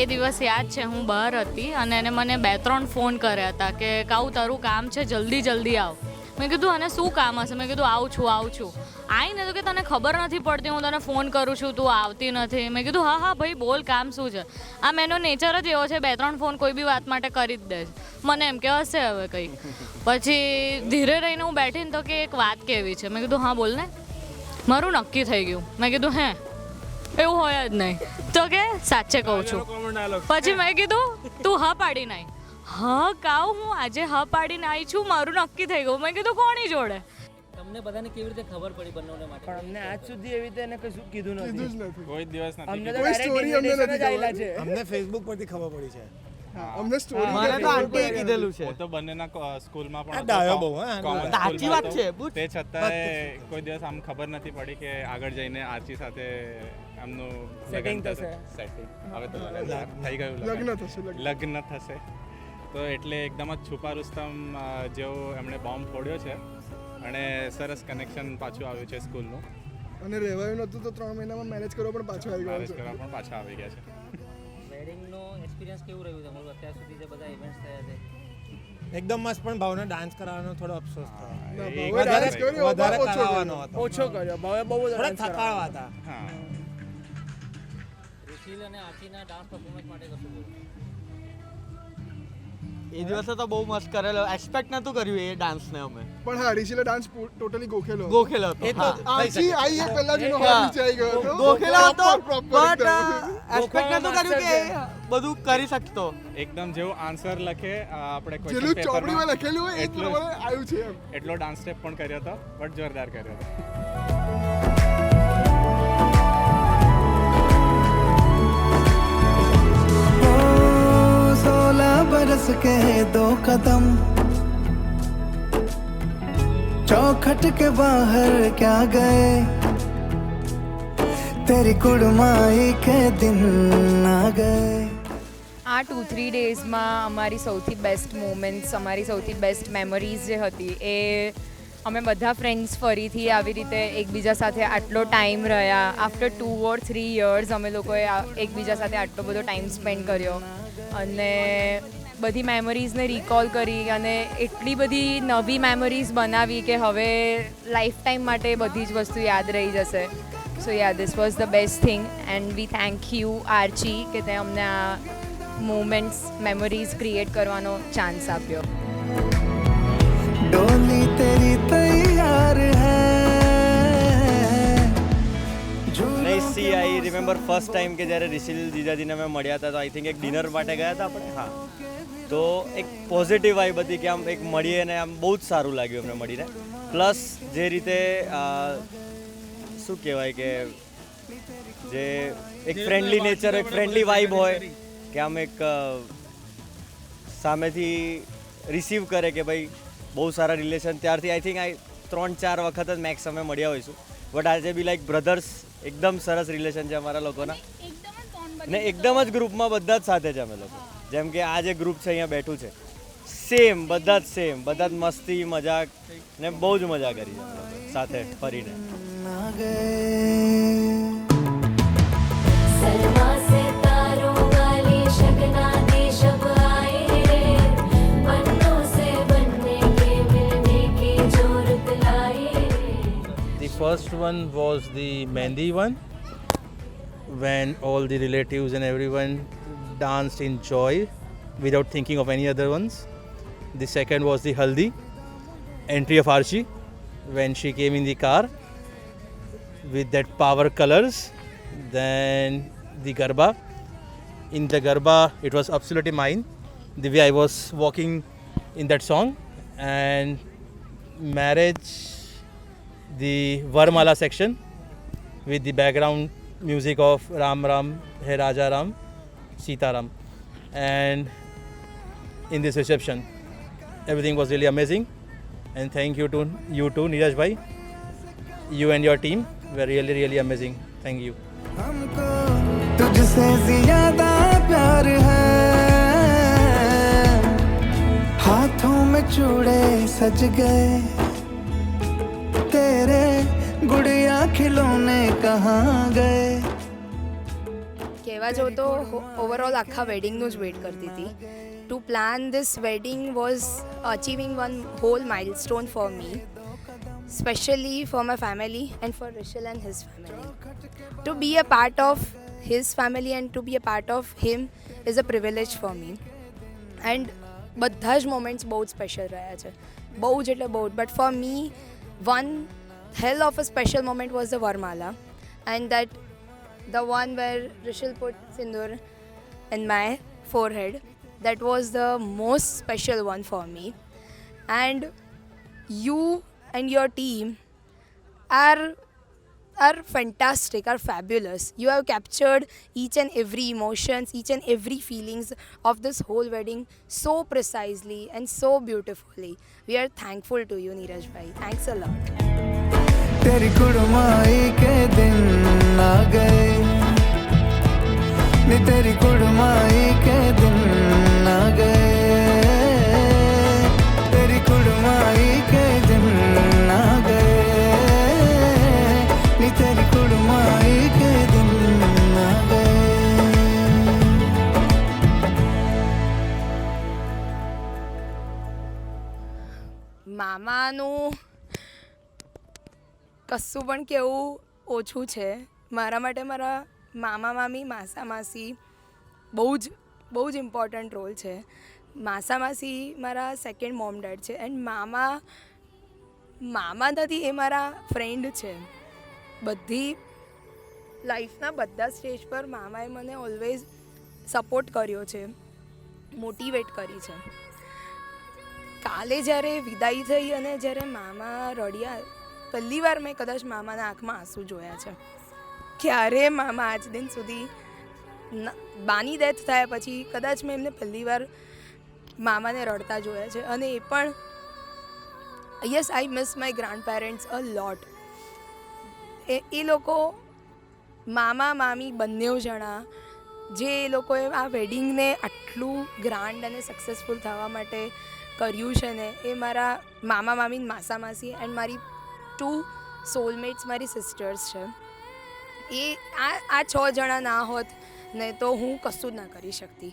એ દિવસ યાદ છે, હું બહાર હતી અને એને મને 2-3 ફોન કર્યા હતા કે કાઉ તારું કામ છે, જલ્દી આવ. મેં કીધું અને શું કામ હશે? મેં કીધું આવું છું. આવીને તો કે તને ખબર નથી પડતી, હું તને ફોન કરું છું, તું આવતી નથી. મેં કીધું હા ભાઈ બોલ, કામ શું છે? આમ એનો નેચર જ એવો છે, 2-3 ફોન કોઈ બી વાત માટે કરી જ દે છે. મને એમ કે હશે હવે કંઈક. પછી ધીરે રહીને હું બેઠીને તો કે એક વાત કેવી છે. મેં કીધું હા બોલ ને. મારું નક્કી થઈ ગયું. મેં કીધું હે એવું હોય જ નહીં. તો કે સાચે કહું છું. પછી મેં કીધું તું હા પાડીને આવી. હા કાઉ હું આજે હા પાડીને આવી છું, મારું નક્કી થઈ ગયું. મેં કીધું કોની જોડે? તમને બધાને કેવી રીતે ખબર પડી બંનેને માટે? પણ અમને આજ સુધી એવી રીતે એને કશું કીધું નથી. કોઈ દિવસ નથી. અમને તો સ્ટોરી અમને નથી આવેલા છે. અમને ફેસબુક પરથી ખબર પડી છે. અમને સ્ટોરી મને તો આંટીએ કીધેલું છે. હું તો બંનેના સ્કૂલમાં પણ ડાયો બહુ, હા. common સાચી schoolમાં વાત હતો. છે, બુટ. તે છતાંય કોઈ દિવસ આમ ખબર નથી પડી કે આગળ જઈને આરચી સાથે આમનું Setting લગ્ન થશે. સેટિંગ હવે તો થઈ ગયું લગ્ન થશે. તો એટલે એકદમ જ છુપા રુસ્તમ જેવો એમણે બોમ્બ ફોડ્યો છે અને સરસ કનેક્શન પાછું આવ્યું છે સ્કૂલનું. અને રહેવાયું નતું તો 3 મહિનામાં મેનેજ કરવા પણ પાછો આવી મેરેજ કરવા પણ પાછા આવી ગયા છે. વેડિંગનો એક્સપિરિયન્સ કેવું રહ્યું તમારું અત્યાર સુધી જે બધા ઇવેન્ટ્સ થયા છે? એકદમ મસ્ત, પણ ભાવને ડાન્સ કરાવવાનો થોડો અફસોસ થયો. એક વધારે વાત કર્યો, વધારે ઓછો કરાવવાનો કર્યો. હતો. ઓછો કર્યો. ભાવે બહુ થોડા થકાવા હતા. હા રિશિલ અને આરતીના ડાન્સ પરફોર્મન્સ માટે કશું બોલો? એ દિવસે તો બહુ મસ્ત કરેલો, એક્સપેક્ટ નતું કર્યું એ ડાન્સને અમે. પણ હા, રિશીલે ડાન્સ ટોટલી ગોખેલો. ગોખેલો હતો. એ તો હા. આજી આઈ એ પહેલા જેનો હાથ નીચે આવી ગયો હતો. ગોખેલો હતો, Proper બટ એકદમ. એક્સપેક્ટ નતું કર્યું કે એ બધું કરી શકતો. એકદમ જેવું આન્સર લખે આપણે જેટલું ક્વેશ્ચન ચોપડીમાં લખેલું હોય એ જ એટલું જ. પ્રમાણે આવ્યું છે એમ. એટલો ડાન્સ સ્ટેપ પણ કર્યો હતો, બટ જોરદાર કર્યો હતો. बरस के 2 कदम चौखट के बाहर क्या गए तेरी कुड़माई के दिन आ गए. આ 2-3 ડેઝમાં અમારી સૌથી બેસ્ટ મોમેન્ટ્સ, અમારી સૌથી બેસ્ટ મેમરીઝ જે હતી એ અમે બધા ફ્રેન્ડ્સ ફરીથી આવી રીતે એકબીજા સાથે આટલો ટાઈમ રહ્યા. આફ્ટર 2 or 3 years અમે લોકોએ એકબીજા સાથે આટલો બધો ટાઈમ સ્પેન્ડ કર્યો અને બધી મેમરીઝને રિકોલ કરી અને એટલી બધી નવી મેમરીઝ બનાવી કે હવે લાઈફ ટાઈમ માટે બધી જ વસ્તુ યાદ રહી જશે. So ya this was the best thing and we thank you Archie કે તે અમને આ મોમેન્ટ્સ, મેમરીઝ ક્રિએટ કરવાનો ચાન્સ આપ્યો. डोली तेरी तैयार है. નહીં see I remember first time કે જ્યારે રિશિલ જીજાજીને અમે મળ્યા હતા તો આઈ થિંક એક ડિનર માટે ગયા હતા આપણે. હા, તો એક પોઝિટિવ વાઇબ હતી કે આમ એક મળીએ અને આમ બહુ જ સારું લાગ્યું અમને મળીને. પ્લસ જે રીતે શું કહેવાય કે જે એક ફ્રેન્ડલી નેચર, એક ફ્રેન્ડલી વાઇબ હોય કે આમ એક સામેથી રિસીવ કરે કે ભાઈ બહુ સારા રિલેશન. ત્યારથી આઈ થિંક 3-4 વખત જ મેક્સ અમે મળ્યા હોઈશું, બટ આજે બી લાઈક બ્રધર્સ એકદમ સરસ રિલેશન છે અમારા લોકોના ને એકદમ જ ગ્રુપમાં બધા જ સાથે છે અમે લોકો. જેમ કે આ જે ગ્રુપ છે અહીંયા બેઠું છે, સેમ બધા જ મસ્તી મજાક ને બહુ જ મજા કરી છે અમે લોકો સાથે ફરીને. The first one was the Mehndi one, when all the relatives and everyone danced in joy without thinking of any other ones. The second was the Haldi, entry of Archie, when she came in the car with that power colors. Then the Garba. In the Garba, it was absolutely mine, the way I was walking in that song. And marriage, the Varmala section with the background music of Ram Ram Hai Raja Ram Sita Ram. And in this reception, everything was really amazing, and thank you to you too, Neeraj bhai. You and your team were really really amazing. Thank you. हमको तुझसे ज्यादा प्यार है, हाथों में चूड़े सज गए तेरे गुड़िया खिलौने कहाँ गए. કહેવા જાઉં તો ઓવરઓલ આખા વેડિંગનું જ વેઇટ કરતી હતી. To plan this wedding was achieving one whole milestone for me, especially for my family and for Rishal and his family. To be a part of his family and to be a part of him is a privilege for me. And બધા જ moments બહુ જ special રહ્યા છે, બહુ જ એટલે બહુ જ. But for me one hell of a special moment was the Varmala, and that the one where Rishal put sindoor in my forehead, that was the most special one for me. And you and your team are fantastic, are fabulous. You have captured each and every emotions, each and every feelings of this whole wedding so precisely and so beautifully. We are thankful to you, Neeraj bhai. Thanks a lot. तेरी कुड़माई के दिन आ गए नी, तेरी कुड़माई के दिन आ गए, तेरी कुड़माई के दिन आ गए नी, तेरी कुड़माई के दिन आ गए. મામાનું કશું પણ કેવું ઓછું છે. મારા માટે મારા મામા મામી, માસા માસી બહુ જ ઇમ્પોર્ટન્ટ રોલ છે. માસા માસી મારા સેકન્ડ મોમ ડેડ છે, એન્ડ મામા નથી, એ મારા ફ્રેન્ડ છે. બધી લાઈફના બધા સ્ટેજ પર મામાએ મને ઓલવેઝ સપોર્ટ કર્યો છે, મોટિવેટ કરી છે. કાલે જ્યારે વિદાય થઈ અને જ્યારે મામા રડ્યા, પહેલી વાર મેં કદાચ મામાના આંખમાં આંસુ જોયા છે. ક્યારે મામા આજ દિન સુધી બાની ડેથ થયા પછી કદાચ મેં એમને પહેલી વાર મામાને રડતા જોયા છે. અને એ પણ yes, I miss my grandparents a lot. એ લોકો મામા મામી બંને જણા જે એ લોકોએ આ વેડિંગને આટલું ગ્રાન્ડ અને સક્સેસફુલ થવા માટે કર્યું છે ને, એ મારા મામા મામી, માસા માસી એન્ડ મારી 2 સોલમેટ્સ, મારી સિસ્ટર્સ છે. એ આ 6 જણા ના હોત ને તો હું કશું જ ના કરી શકતી.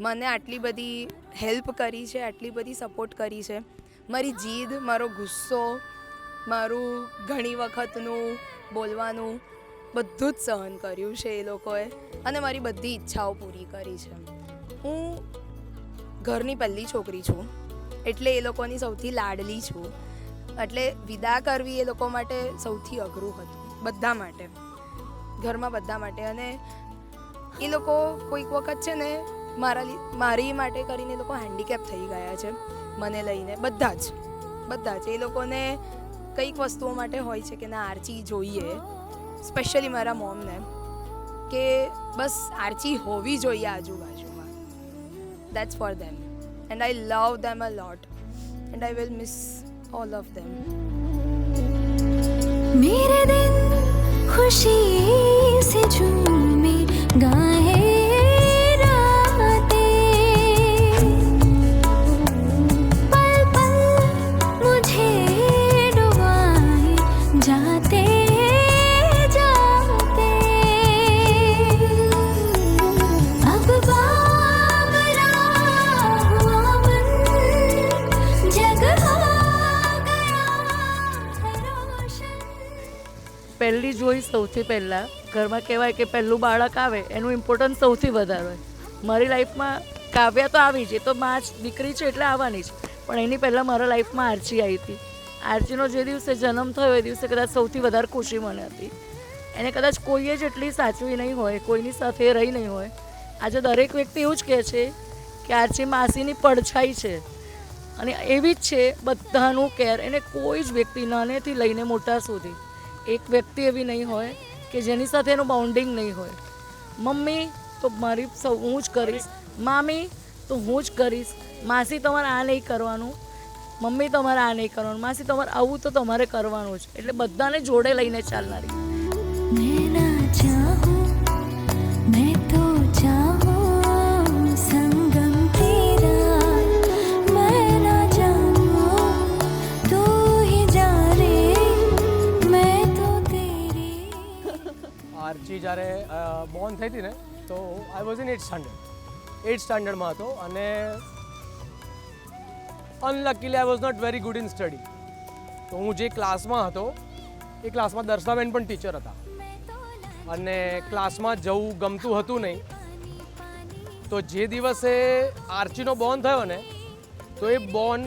મને આટલી બધી હેલ્પ કરી છે, આટલી બધી સપોર્ટ કરી છે. મારી જીદ, મારો ગુસ્સો, મારું ઘણી વખતનું બોલવાનું બધું જ સહન કર્યું છે એ લોકોએ, અને મારી બધી ઈચ્છાઓ પૂરી કરી છે. હું ઘરની પહેલી છોકરી છું, એટલે એ લોકોની સૌથી લાડલી છું. એટલે વિદા કરવી એ લોકો માટે સૌથી અઘરું હતું, બધા માટે, ઘરમાં બધા માટે. અને એ લોકો કોઈક વખત છે ને મારી માટે કરીને એ લોકો હેન્ડીકેપ થઈ ગયા છે મને લઈને. બધા જ એ લોકોને કંઈક વસ્તુઓ માટે હોય છે કે ના આર્ચી જોઈએ, સ્પેશિયલી મારા મોમને, કે બસ આર્ચી હોવી જોઈએ આજુબાજુમાં. That's for them, and I love them a lot, and I will miss all of them. मेरे दिन खुशी से झूमे गाए रातें, पल पल मुझे डुबाए जाते जाते. अब बाबरा हुआ मन, जग પહેલી જોઈ સૌથી પહેલાં ઘરમાં કહેવાય કે પહેલું બાળક આવે એનું ઇમ્પોર્ટન્સ સૌથી વધારે હોય. મારી લાઈફમાં કાવ્યા તો આવી જ, એ તો માં જ દીકરી છે એટલે આવવાની જ, પણ એની પહેલાં મારા લાઈફમાં આર્ચી આવી હતી. આર્ચીનો જે દિવસે જન્મ થયો એ દિવસે કદાચ સૌથી વધારે ખુશી મને હતી. એને કદાચ કોઈએ જ એટલી સાચવી નહીં હોય, કોઈની સાથે રહી નહીં હોય. આજે દરેક વ્યક્તિ એવું જ કહે છે કે આર્ચી માસીની પડછાઈ છે, અને એવી જ છે બધાનું કેર. એને કોઈ જ વ્યક્તિ નાનેથી લઈને મોટા સુધી એક વ્યક્તિ એવી નહીં હોય કે જેની સાથે એનું બાઉન્ડિંગ નહીં હોય. મમ્મી તો મારી હું જ કરીશ, મામી તો હું જ કરીશ, માસી તમારે આ નહીં કરવાનું, મમ્મી તમારે આ નહીં કરવાનું, માસી તમારે આવું તો તમારે કરવાનું જ. એટલે બધાને જોડે લઈને ચાલનારી. આર્ચી જ્યારે બોર્ન થઈ હતી ને તો આઈ વોઝ ઇન 8th સ્ટાન્ડર્ડમાં હતો અને unluckily I was not very good in study. તો હું જે ક્લાસમાં હતો એ ક્લાસમાં દર્શનાબેન પણ ટીચર હતા અને ક્લાસમાં જવું ગમતું હતું નહીં. તો જે દિવસે આર્ચીનો બોર્ન થયો ને તો એ બોર્ન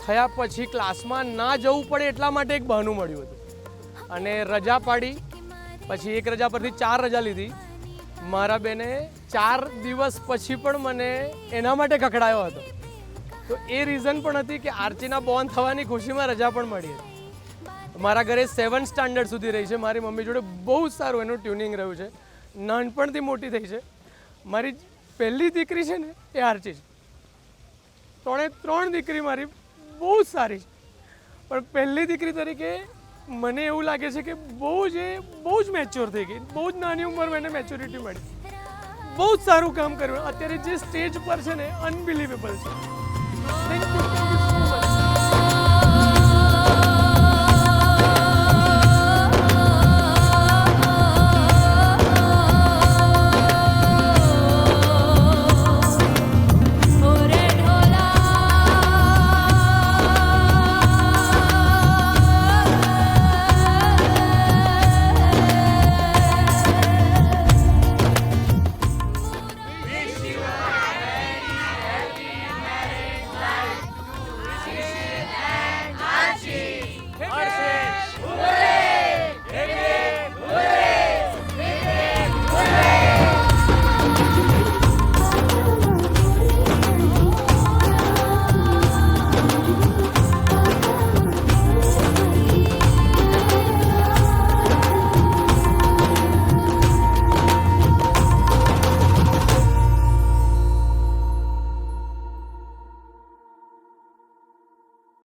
થયા પછી ક્લાસમાં ના જવું પડે એટલા માટે એક બહાનું મળ્યું હતું અને રજા પાડી. પછી એક રજા પરથી 4 રજા લીધી. મારા બેને 4 દિવસ પછી પણ મને એના માટે ખખડાયો હતો. તો એ રીઝન પણ હતી કે આર્ચીના બોર્ન થવાની ખુશીમાં રજા પણ મળી હતી. મારા ઘરે 7th સ્ટાન્ડર્ડ સુધી રહી છે. મારી મમ્મી જોડે બહુ સારું એનું ટ્યુનિંગ રહ્યું છે. નાનપણથી મોટી થઈ છે. મારી પહેલી દીકરી છે ને એ આર્ચી છે. 3 દીકરી મારી બહુ સારી છે. પણ પહેલી દીકરી તરીકે મને એવું લાગે છે કે બહુ જ મેચ્યોર થઈ ગઈ. બહુ જ નાની ઉંમરમાં એને મેચ્યોરિટી મળી. બહુ જ સારું કામ કર્યું. અત્યારે જે સ્ટેજ પર છે ને અનબિલિવેબલ છે. Thank you.